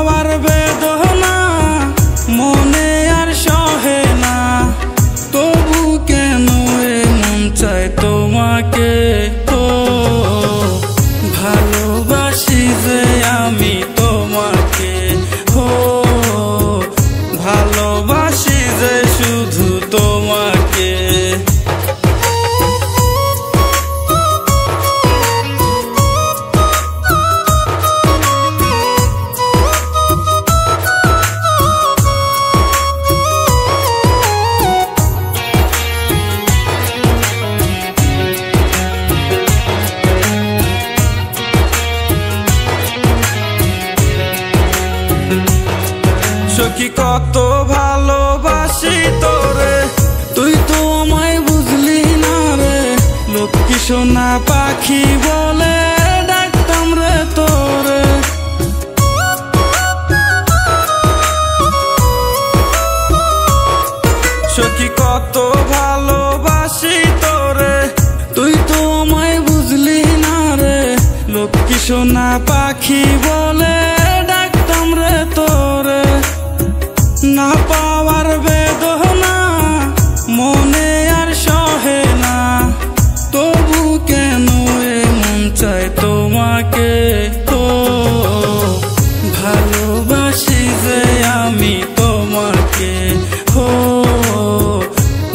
পাওয়ার বেদনা মনে আর সহে না, তবু কেন মন চায় তোমাকে। ও ভালোবাসি যে আমি তোমাকে, ও ভালোবাসি যে শুধু তোমাকে। সখী কত ভালোবাসি তোরে, তুই তো আমায় বুঝলি না রে। লক্ষ্মী সোনা পাখি বলে ডাকতাম রে তোরে। সখী কত ভালোবাসি তোরে, তুই তো আমায় বুঝলি না রে। লক্ষ্মী সোনা পাখি বলে ডাকতাম রে তোরে। না পাওয়ার বেদনা মনে আর সহে না, তবু কেন মন চায় তোমাকে। তো ভালোবাসি যে আমি তোমাকে, ও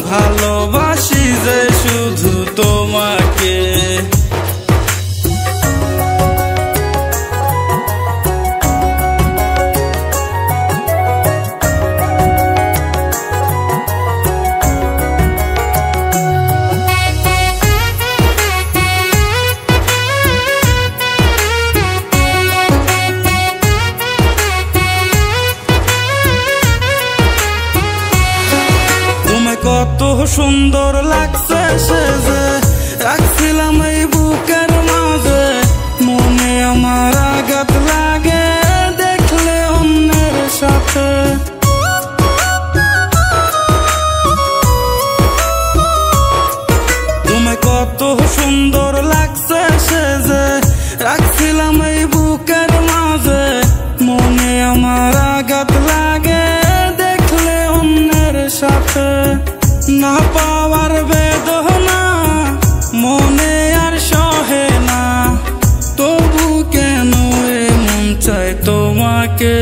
ভালোবাসি যে শুধু তোমাকে। কত সুন্দর লাগছে সেজে, রাখছিলাম এই বুকের মাঝে। মনে আমার আঘাত লাগে দেখলে অন্যের সাথে। তুমি কত সুন্দর লাগছে সেজে, রাখছিলাম এই বুকের মাঝে। মনে আমার আঘাত লাগে দেখলে অন্যের সাথে। না পাওয়ার বেদনা মনে আর সহে না, তবু কেন মন চায় তোমাকে।